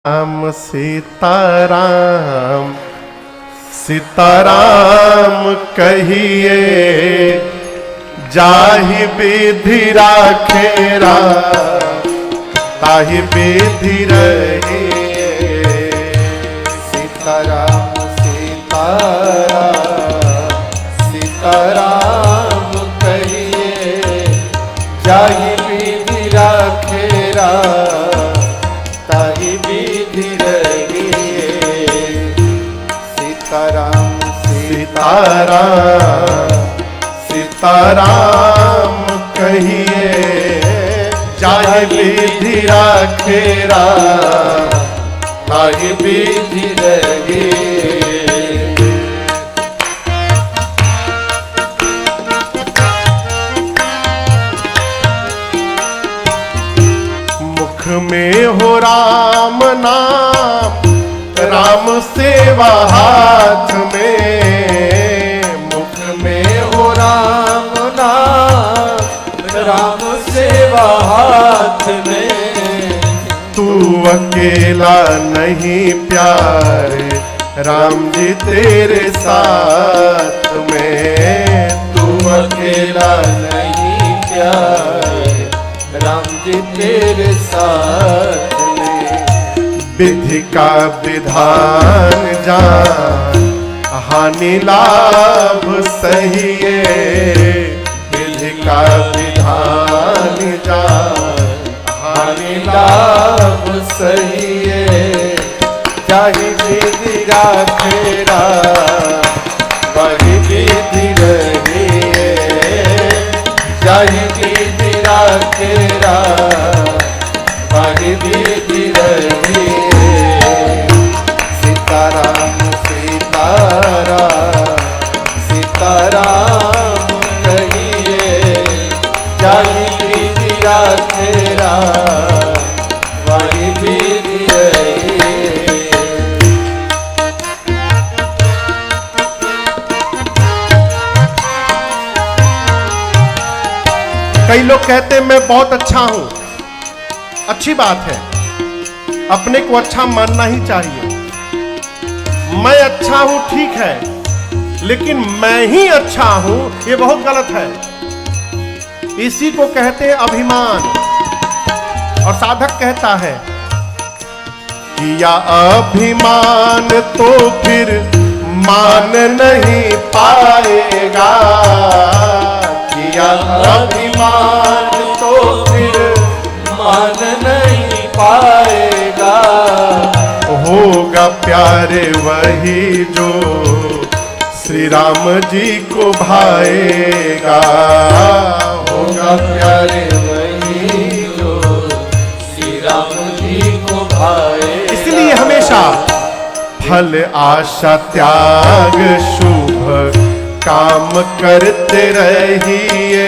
राम सीताराम सीताराम कहिए, जाहि विधि राखे राम ताहि विधि रहिए। सीताराम सीताराम सीताराम कहिए, जाहि विधि राखे राम ताहि विधि रहिए। सीताराम सीताराम सीताराम कहिए, जाहि विधि राखे राम ताहि विधि रहिए। मुख में हो राम नाम, राम सेवा हाथ में। मुख में हो राम नाम, राम सेवा हाथ में। तू अकेला नहीं प्यारे, राम जी तेरे साथ में। तू अकेला नहीं प्यारे, राम जी तेरे साथ में। विधि का विधान जान, हानि लाभ सहिए। विधि का विधान जान, हानि लाभ सहिए। जाहि विधि राखे राम वही विधि रहिए। जाहि विधि राखे राम वही विधि रहिए। सीताराम सीताराम सीताराम कहिए, जाहि विधि राखे राम वही विधि रहिए। कई लोग कहते हैं मैं बहुत अच्छा हूं। अच्छी बात है, अपने को अच्छा मानना ही चाहिए। मैं अच्छा हूं ठीक है, लेकिन मैं ही अच्छा हूं ये बहुत गलत है। इसी को कहते हैं अभिमान। और साधक कहता है किया अभिमान तो फिर मान नहीं पाएगा। किया अभिमान तो फिर मान नहीं पाएगा। होगा प्यारे वही जो श्री राम जी को भाएगा। होगा प्यारे वही जो श्री राम जी को भाए। इसलिए हमेशा फल आशा त्याग शुभ काम करते रहिए।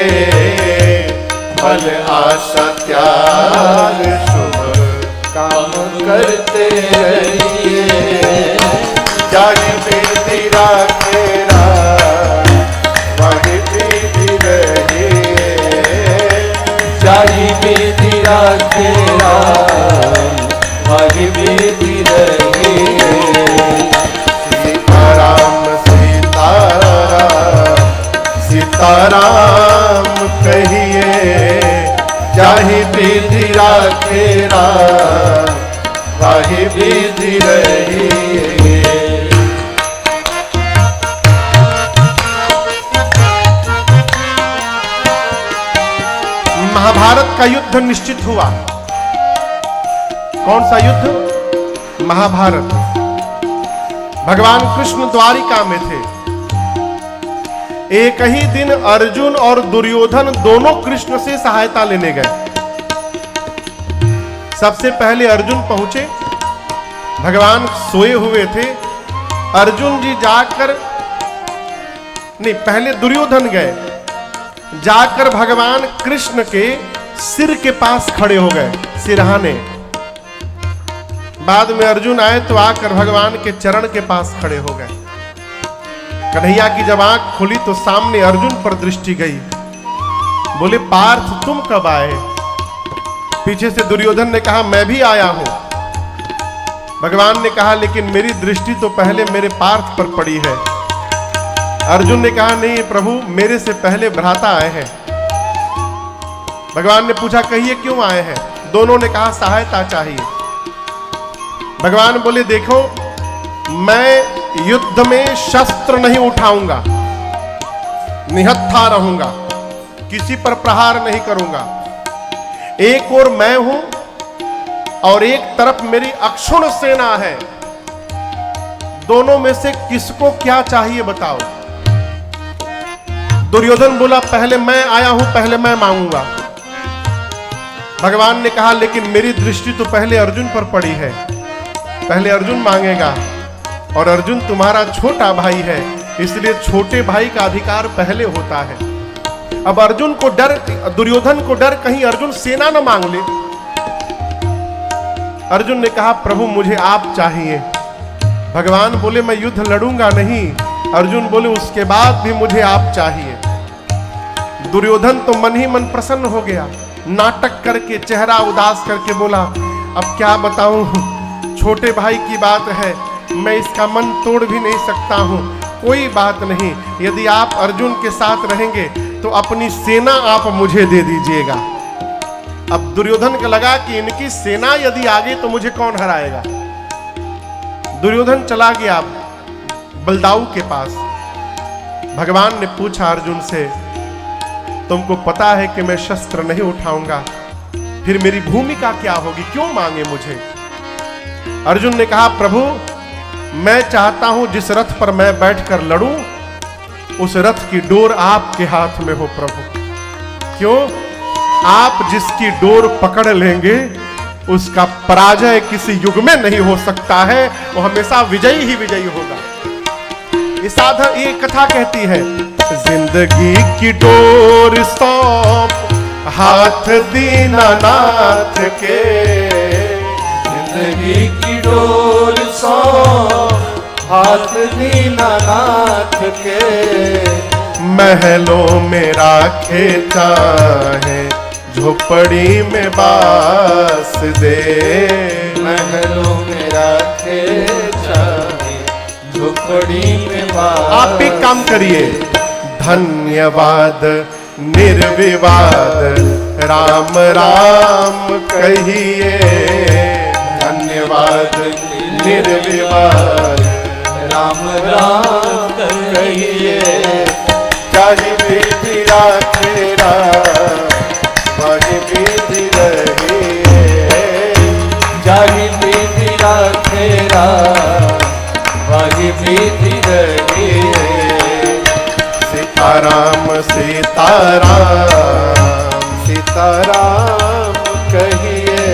फल आशा त्याग शुभ काम करते रहिए। जाहि विधि राखे राम वही विधि रहिए। जाहि विधि राखे राम वही विधि रहिए। सीताराम सीताराम सीताराम कहिए, जाहि विधि राखे राम वही विधि रहिए। महाभारत का युद्ध निश्चित हुआ। कौन सा युद्ध? महाभारत। भगवान कृष्ण द्वारिका में थे। एक ही दिन अर्जुन और दुर्योधन दोनों कृष्ण से सहायता लेने गए। सबसे पहले अर्जुन पहुंचे। भगवान सोए हुए थे। अर्जुन जी जाकर नहीं, पहले दुर्योधन गए। जाकर भगवान कृष्ण के सिर के पास खड़े हो गए, सिरहाने। बाद में अर्जुन आए तो आकर भगवान के चरण के पास खड़े हो गए। कन्हैया की जब आंख खुली तो सामने अर्जुन पर दृष्टि गई। बोले पार्थ तुम कब आए? पीछे से दुर्योधन ने कहा मैं भी आया हूं। भगवान ने कहा लेकिन मेरी दृष्टि तो पहले मेरे पार्थ पर पड़ी है। अर्जुन ने कहा नहीं प्रभु, मेरे से पहले भ्राता आए हैं। भगवान ने पूछा कहिए क्यों आए हैं? दोनों ने कहा सहायता चाहिए। भगवान बोले देखो, मैं युद्ध में शस्त्र नहीं उठाऊंगा, निहत्था रहूंगा, किसी पर प्रहार नहीं करूंगा। एक और मैं हूं और एक तरफ मेरी अक्षुण सेना है। दोनों में से किसको क्या चाहिए बताओ? दुर्योधन बोला पहले मैं आया हूं, पहले मैं मांगूंगा। भगवान ने कहा लेकिन मेरी दृष्टि तो पहले अर्जुन पर पड़ी है, पहले अर्जुन मांगेगा। और अर्जुन तुम्हारा छोटा भाई है, इसलिए छोटे भाई का अधिकार पहले होता है। अब अर्जुन को डर, दुर्योधन को डर कहीं अर्जुन सेना न मांग ले। अर्जुन ने कहा प्रभु मुझे आप चाहिए। भगवान बोले मैं युद्ध लड़ूंगा नहीं। अर्जुन बोले उसके बाद भी मुझे आप चाहिए। दुर्योधन तो मन ही मन प्रसन्न हो गया, नाटक करके चेहरा उदास करके बोला अब क्या बताऊं, छोटे भाई की बात है, मैं इसका मन तोड़ भी नहीं सकता हूं। कोई बात नहीं, यदि आप अर्जुन के साथ रहेंगे तो अपनी सेना आप मुझे दे दीजिएगा। अब दुर्योधन को लगा कि इनकी सेना यदि आगे तो मुझे कौन हराएगा। दुर्योधन चला गया बलदाऊ के पास। भगवान ने पूछा अर्जुन से तुमको पता है कि मैं शस्त्र नहीं उठाऊंगा, फिर मेरी भूमिका क्या होगी, क्यों मांगे मुझे? अर्जुन ने कहा प्रभु मैं चाहता हूं जिस रथ पर मैं बैठकर लड़ूं उस रथ की डोर आपके हाथ में हो प्रभु। क्यों? आप जिसकी डोर पकड़ लेंगे उसका पराजय किसी युग में नहीं हो सकता है, वो हमेशा विजयी ही विजयी होगा। ये साधा ये कथा कहती है जिंदगी की डोर सौंप हाथ दीनानाथ के, जिंदगी की डोर सौंप हाथ दीनानाथ के, महलों में राखे चाहे झोपड़ी में बास दे, महलों में राखे चाहे झोपड़ी में बास। आप एक काम करिए, धन्यवाद निर्विवाद राम राम कहिए, धन्यवाद निर्विवाद राम राम कहिए, चाहे विधि राखे राम वही विधि रहिए, जाहि विधि राखे राम वही विधि रहिए, सीताराम सीताराम सीताराम कहिए,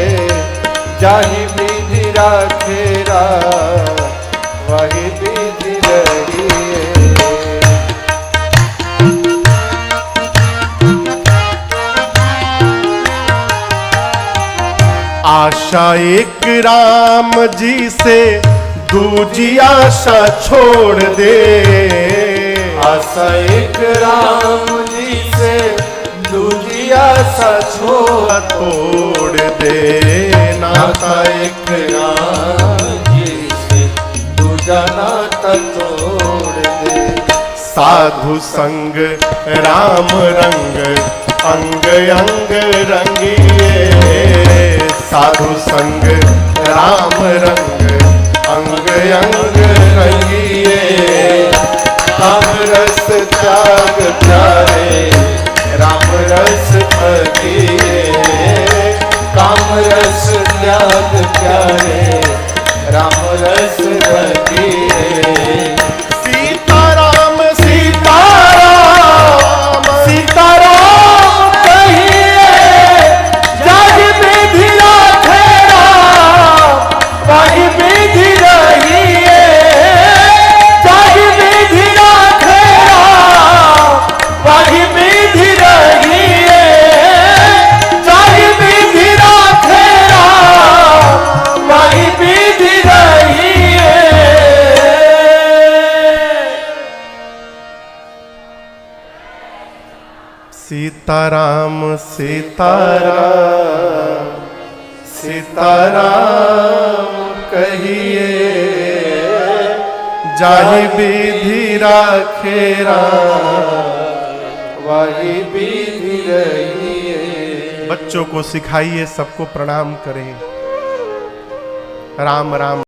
जाहि विधि राखे राम वही विधि रहिए। आशा एक राम जी से दूजी आशा छोड़ दे, आशा एक राम जी से दूजी आशा तोड़ दे, नाता एक राम जी से दूजा नाता तोड़ दे, साधु संग राम रंग अंग अंग रंगिए, साधु संग राम रंग अंग अंग रंगिए, काम रस त्याग प्यारे राम रस भजिए, काम रस त्याग प्यारे राम रस भजिए, सीताराम सीताराम सीताराम कहिए, जाहि विधि राखे राम वही विधि रहिए, जाहि विधि राखे राम वही विधि रहिए, जाहि विधि राखे राम वही विधि रहिए। सीताराम सीताराम सीताराम कहिए, जाहि विधि राखे राम। वही विधि रहिए। बच्चों को सिखाइए, सबको प्रणाम करें। राम राम।